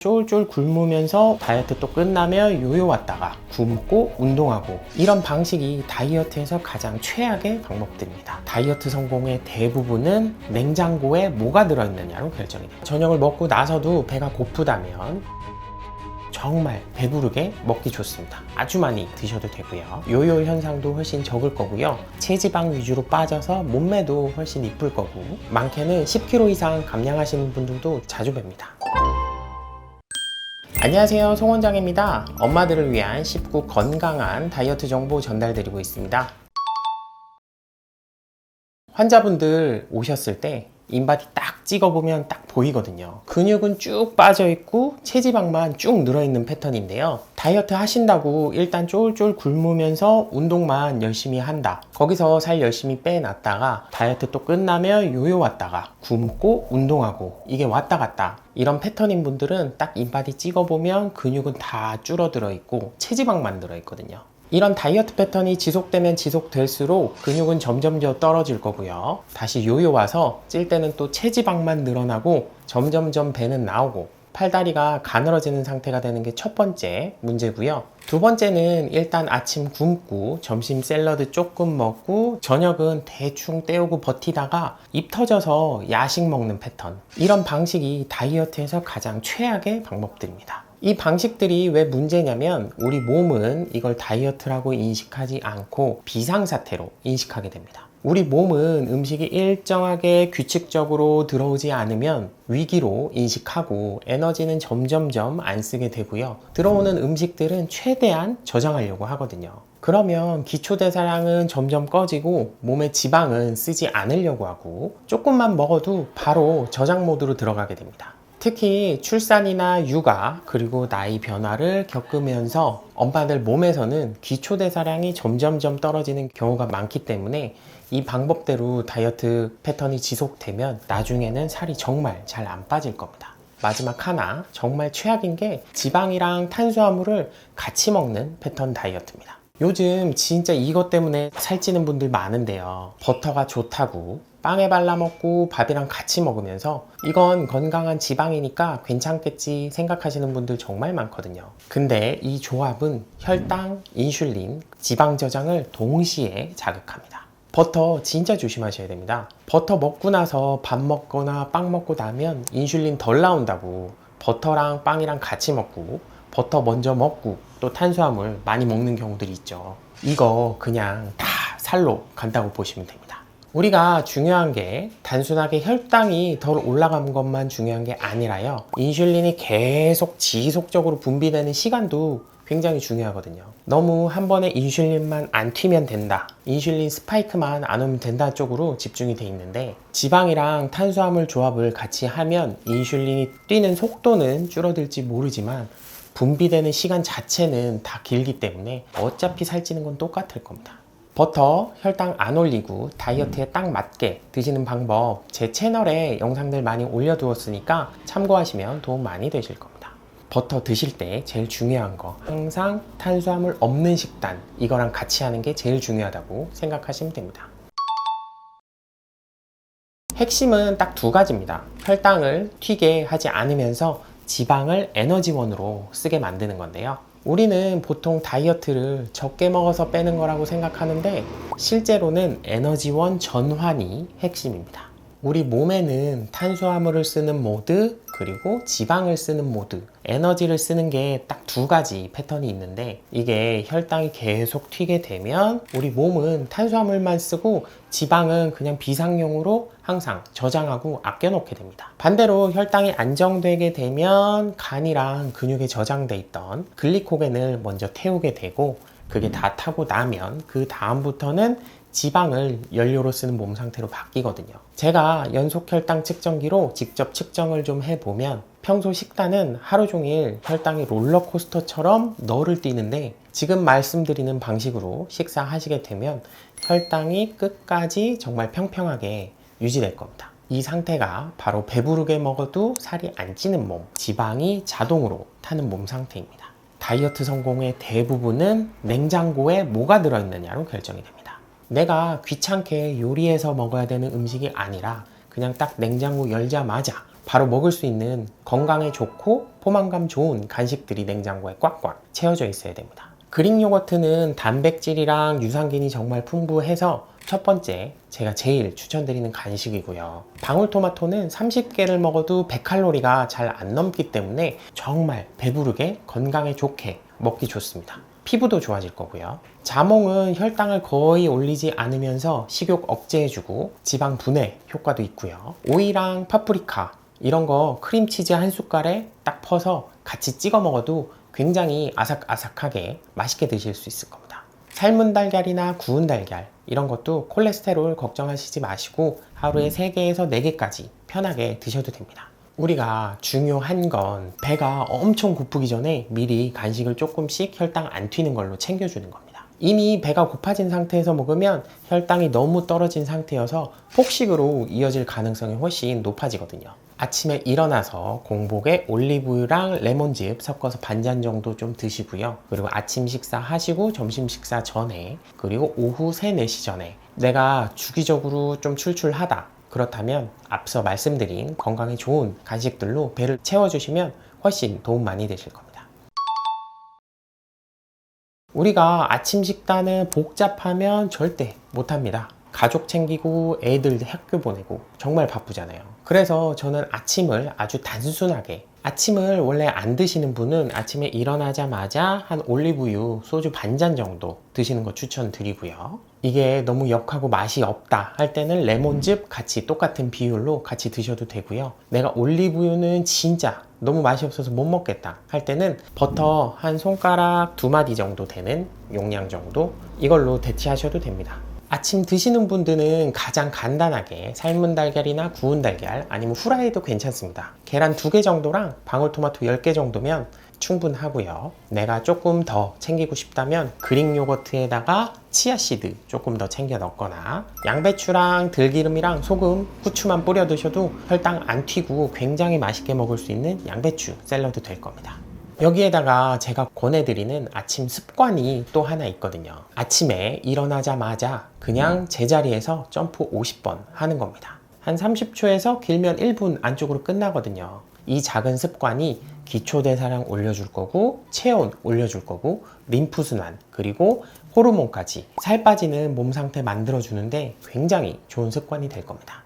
쫄쫄 굶으면서 다이어트 또 끝나면 요요 왔다가 굶고 운동하고, 이런 방식이 다이어트에서 가장 최악의 방법들입니다. 다이어트 성공의 대부분은 냉장고에 뭐가 들어있느냐로 결정이 돼요. 저녁을 먹고 나서도 배가 고프다면 정말 배부르게 먹기 좋습니다. 아주 많이 드셔도 되고요. 요요 현상도 훨씬 적을 거고요. 체지방 위주로 빠져서 몸매도 훨씬 이쁠 거고, 많게는 10kg 이상 감량하시는 분들도 자주 뵙니다. 안녕하세요, 송 원장입니다. 엄마들을 위한 쉽고 건강한 다이어트 정보 전달드리고 있습니다. 환자분들 오셨을 때 인바디 딱 찍어보면 딱 보이거든요. 근육은 쭉 빠져있고 체지방만 쭉 늘어있는 패턴인데요. 다이어트 하신다고 일단 쫄쫄 굶으면서 운동만 열심히 한다, 거기서 살 열심히 빼놨다가 다이어트 또 끝나면 요요 왔다가 굶고 운동하고, 이게 왔다 갔다 이런 패턴인 분들은 딱 인바디 찍어보면 근육은 다 줄어들어 있고 체지방만 들어있거든요. 이런 다이어트 패턴이 지속되면 지속될수록 근육은 점점 더 떨어질 거고요. 다시 요요 와서 찔 때는 또 체지방만 늘어나고 점점점 배는 나오고 팔다리가 가늘어지는 상태가 되는 게 첫 번째 문제고요. 두 번째는 일단 아침 굶고 점심 샐러드 조금 먹고 저녁은 대충 때우고 버티다가 입 터져서 야식 먹는 패턴, 이런 방식이 다이어트에서 가장 최악의 방법들입니다. 이 방식들이 왜 문제냐면 우리 몸은 이걸 다이어트라고 인식하지 않고 비상사태로 인식하게 됩니다. 우리 몸은 음식이 일정하게 규칙적으로 들어오지 않으면 위기로 인식하고 에너지는 점점점 안 쓰게 되고요. 들어오는 음식들은 최대한 저장하려고 하거든요. 그러면 기초대사량은 점점 꺼지고 몸의 지방은 쓰지 않으려고 하고 조금만 먹어도 바로 저장 모드로 들어가게 됩니다. 특히 출산이나 육아 그리고 나이 변화를 겪으면서 엄마들 몸에서는 기초대사량이 점점점 떨어지는 경우가 많기 때문에 이 방법대로 다이어트 패턴이 지속되면 나중에는 살이 정말 잘 안 빠질 겁니다. 마지막 하나, 정말 최악인 게 지방이랑 탄수화물을 같이 먹는 패턴 다이어트입니다. 요즘 진짜 이것 때문에 살찌는 분들 많은데요. 버터가 좋다고 빵에 발라 먹고 밥이랑 같이 먹으면서 이건 건강한 지방이니까 괜찮겠지 생각하시는 분들 정말 많거든요. 근데 이 조합은 혈당, 인슐린, 지방 저장을 동시에 자극합니다. 버터 진짜 조심하셔야 됩니다. 버터 먹고 나서 밥 먹거나 빵 먹고 나면 인슐린 덜 나온다고 버터랑 빵이랑 같이 먹고 버터 먼저 먹고 또 탄수화물 많이 먹는 경우들이 있죠. 이거 그냥 다 살로 간다고 보시면 됩니다. 우리가 중요한 게 단순하게 혈당이 덜 올라간 것만 중요한 게 아니라요, 인슐린이 계속 지속적으로 분비되는 시간도 굉장히 중요하거든요. 너무 한 번에 인슐린만 안 튀면 된다, 인슐린 스파이크만 안 오면 된다 쪽으로 집중이 돼 있는데, 지방이랑 탄수화물 조합을 같이 하면 인슐린이 뛰는 속도는 줄어들지 모르지만 분비되는 시간 자체는 다 길기 때문에 어차피 살찌는 건 똑같을 겁니다. 버터 혈당 안 올리고 다이어트에 딱 맞게 드시는 방법 제 채널에 영상들 많이 올려두었으니까 참고하시면 도움 많이 되실 겁니다. 버터 드실 때 제일 중요한 거, 항상 탄수화물 없는 식단, 이거랑 같이 하는 게 제일 중요하다고 생각하시면 됩니다. 핵심은 딱 두 가지입니다. 혈당을 튀게 하지 않으면서 지방을 에너지원으로 쓰게 만드는 건데요. 우리는 보통 다이어트를 적게 먹어서 빼는 거라고 생각하는데 실제로는 에너지원 전환이 핵심입니다. 우리 몸에는 탄수화물을 쓰는 모드 그리고 지방을 쓰는 모드, 에너지를 쓰는 게 딱 두 가지 패턴이 있는데, 이게 혈당이 계속 튀게 되면 우리 몸은 탄수화물만 쓰고 지방은 그냥 비상용으로 항상 저장하고 아껴놓게 됩니다. 반대로 혈당이 안정되게 되면 간이랑 근육에 저장돼 있던 글리코겐을 먼저 태우게 되고, 그게 다 타고 나면 그 다음부터는 지방을 연료로 쓰는 몸 상태로 바뀌거든요. 제가 연속 혈당 측정기로 직접 측정을 좀 해보면 평소 식단은 하루 종일 혈당이 롤러코스터처럼 너를 뛰는데, 지금 말씀드리는 방식으로 식사하시게 되면 혈당이 끝까지 정말 평평하게 유지될 겁니다. 이 상태가 바로 배부르게 먹어도 살이 안 찌는 몸, 지방이 자동으로 타는 몸 상태입니다. 다이어트 성공의 대부분은 냉장고에 뭐가 들어있느냐로 결정이 됩니다. 내가 귀찮게 요리해서 먹어야 되는 음식이 아니라 그냥 딱 냉장고 열자마자 바로 먹을 수 있는 건강에 좋고 포만감 좋은 간식들이 냉장고에 꽉꽉 채워져 있어야 됩니다. 그릭 요거트는 단백질이랑 유산균이 정말 풍부해서 첫 번째 제가 제일 추천드리는 간식이고요. 방울토마토는 30개를 먹어도 100칼로리가 잘 안 넘기 때문에 정말 배부르게 건강에 좋게 먹기 좋습니다. 피부도 좋아질 거고요. 자몽은 혈당을 거의 올리지 않으면서 식욕 억제해주고 지방 분해 효과도 있고요. 오이랑 파프리카 이런 거 크림치즈 한 숟갈에 딱 퍼서 같이 찍어 먹어도 굉장히 아삭아삭하게 맛있게 드실 수 있을 겁니다. 삶은 달걀이나 구운 달걀 이런 것도 콜레스테롤 걱정하시지 마시고 하루에 3개에서 4개까지 편하게 드셔도 됩니다. 우리가 중요한 건 배가 엄청 고프기 전에 미리 간식을 조금씩 혈당 안 튀는 걸로 챙겨주는 겁니다. 이미 배가 고파진 상태에서 먹으면 혈당이 너무 떨어진 상태여서 폭식으로 이어질 가능성이 훨씬 높아지거든요. 아침에 일어나서 공복에 올리브유랑 레몬즙 섞어서 반잔 정도 좀 드시고요. 그리고 아침 식사 하시고 점심 식사 전에 그리고 오후 3, 4시 전에 내가 주기적으로 좀 출출하다 그렇다면 앞서 말씀드린 건강에 좋은 간식들로 배를 채워주시면 훨씬 도움 많이 되실 겁니다. 우리가 아침 식단은 복잡하면 절대 못합니다. 가족 챙기고 애들 학교 보내고 정말 바쁘잖아요. 그래서 저는 아침을 아주 단순하게 아침을 원래 안 드시는 분은 아침에 일어나자마자 한 올리브유 소주 반잔 정도 드시는 거 추천드리고요. 이게 너무 역하고 맛이 없다 할 때는 레몬즙 같이 똑같은 비율로 같이 드셔도 되고요. 내가 올리브유는 진짜 너무 맛이 없어서 못 먹겠다 할 때는 버터 한 손가락 2마디 정도 되는 용량 정도 이걸로 대체하셔도 됩니다. 아침 드시는 분들은 가장 간단하게 삶은 달걀이나 구운 달걀 아니면 후라이도 괜찮습니다. 계란 2개 정도랑 방울토마토 10개 정도면 충분하고요. 내가 조금 더 챙기고 싶다면 그릭 요거트에다가 치아씨드 조금 더 챙겨 넣거나 양배추랑 들기름이랑 소금, 후추만 뿌려 드셔도 혈당 안 튀고 굉장히 맛있게 먹을 수 있는 양배추 샐러드 될 겁니다. 여기에다가 제가 권해드리는 아침 습관이 또 하나 있거든요. 아침에 일어나자마자 그냥 제자리에서 점프 50번 하는 겁니다. 한 30초에서 길면 1분 안쪽으로 끝나거든요. 이 작은 습관이 기초대사량 올려줄 거고 체온 올려줄 거고 림프순환 그리고 호르몬까지 살 빠지는 몸 상태 만들어주는데 굉장히 좋은 습관이 될 겁니다.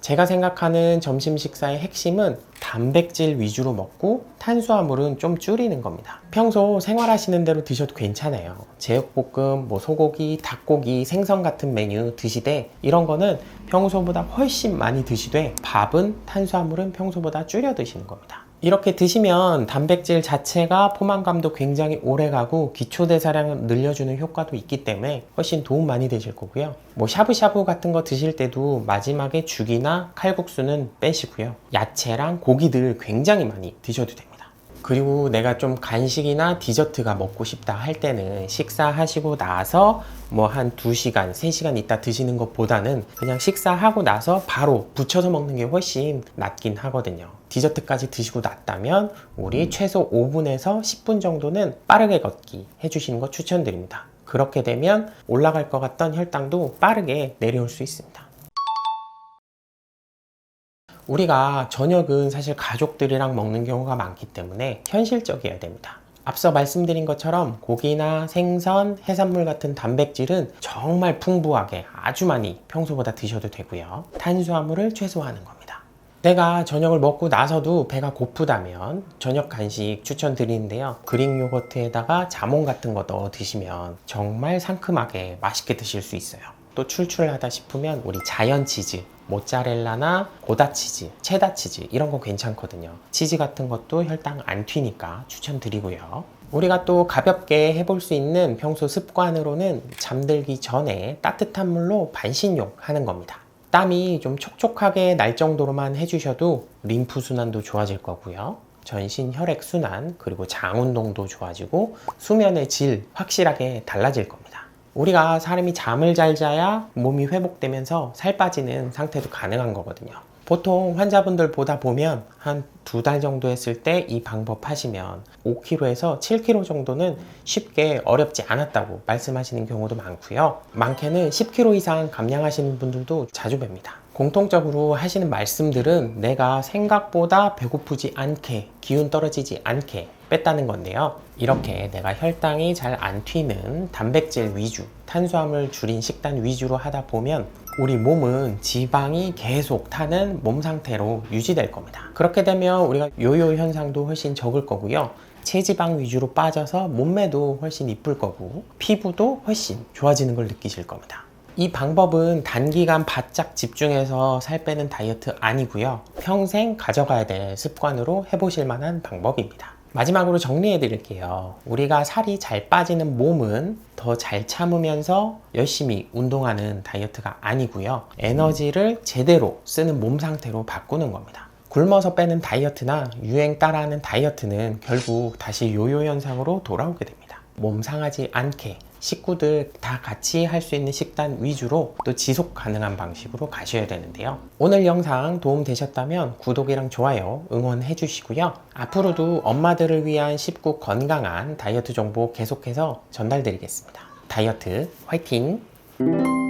제가 생각하는 점심 식사의 핵심은 단백질 위주로 먹고 탄수화물은 좀 줄이는 겁니다. 평소 생활하시는 대로 드셔도 괜찮아요. 제육볶음, 소고기, 닭고기, 생선 같은 메뉴 드시되 이런 거는 평소보다 훨씬 많이 드시되 밥은 탄수화물은 평소보다 줄여 드시는 겁니다. 이렇게 드시면 단백질 자체가 포만감도 굉장히 오래가고 기초대사량을 늘려주는 효과도 있기 때문에 훨씬 도움 많이 되실 거고요. 샤브샤브 같은 거 드실 때도 마지막에 죽이나 칼국수는 빼시고요. 야채랑 고기들 굉장히 많이 드셔도 됩니다. 그리고 내가 좀 간식이나 디저트가 먹고 싶다 할 때는 식사하시고 나서 한 2시간, 3시간 있다 드시는 것보다는 그냥 식사하고 나서 바로 부쳐서 먹는 게 훨씬 낫긴 하거든요. 디저트까지 드시고 났다면 우리 최소 5분에서 10분 정도는 빠르게 걷기 해주시는 거 추천드립니다. 그렇게 되면 올라갈 것 같던 혈당도 빠르게 내려올 수 있습니다. 우리가 저녁은 사실 가족들이랑 먹는 경우가 많기 때문에 현실적이어야 됩니다. 앞서 말씀드린 것처럼 고기나 생선, 해산물 같은 단백질은 정말 풍부하게 아주 많이 평소보다 드셔도 되고요. 탄수화물을 최소화하는 겁니다. 내가 저녁을 먹고 나서도 배가 고프다면 저녁 간식 추천드리는데요. 그릭 요거트에다가 자몽 같은 거 넣어 드시면 정말 상큼하게 맛있게 드실 수 있어요. 또 출출하다 싶으면 우리 자연 치즈, 모짜렐라나 고다 치즈, 체다 치즈 이런 거 괜찮거든요. 치즈 같은 것도 혈당 안 튀니까 추천드리고요. 우리가 또 가볍게 해볼 수 있는 평소 습관으로는 잠들기 전에 따뜻한 물로 반신욕 하는 겁니다. 땀이 좀 촉촉하게 날 정도로만 해주셔도 림프 순환도 좋아질 거고요. 전신 혈액 순환 그리고 장 운동도 좋아지고 수면의 질 확실하게 달라질 겁니다. 우리가 사람이 잠을 잘 자야 몸이 회복되면서 살 빠지는 상태도 가능한 거거든요. 보통 환자분들 보다 보면 한 2달 정도 했을 때 이 방법 하시면 5kg에서 7kg 정도는 쉽게 어렵지 않았다고 말씀하시는 경우도 많고요. 많게는 10kg 이상 감량하시는 분들도 자주 뵙니다. 공통적으로 하시는 말씀들은 내가 생각보다 배고프지 않게, 기운 떨어지지 않게 뺐다는 건데요. 이렇게 내가 혈당이 잘 안 튀는 단백질 위주, 탄수화물 줄인 식단 위주로 하다 보면 우리 몸은 지방이 계속 타는 몸 상태로 유지될 겁니다. 그렇게 되면 우리가 요요 현상도 훨씬 적을 거고요. 체지방 위주로 빠져서 몸매도 훨씬 이쁠 거고 피부도 훨씬 좋아지는 걸 느끼실 겁니다. 이 방법은 단기간 바짝 집중해서 살 빼는 다이어트 아니고요. 평생 가져가야 될 습관으로 해보실 만한 방법입니다. 마지막으로 정리해 드릴게요. 우리가 살이 잘 빠지는 몸은 더 잘 참으면서 열심히 운동하는 다이어트가 아니고요. 에너지를 제대로 쓰는 몸 상태로 바꾸는 겁니다. 굶어서 빼는 다이어트나 유행 따라하는 다이어트는 결국 다시 요요 현상으로 돌아오게 됩니다. 몸 상하지 않게 식구들 다 같이 할 수 있는 식단 위주로 또 지속 가능한 방식으로 가셔야 되는데요. 오늘 영상 도움 되셨다면 구독이랑 좋아요 응원해 주시고요. 앞으로도 엄마들을 위한 쉽고 건강한 다이어트 정보 계속해서 전달드리겠습니다. 다이어트 화이팅!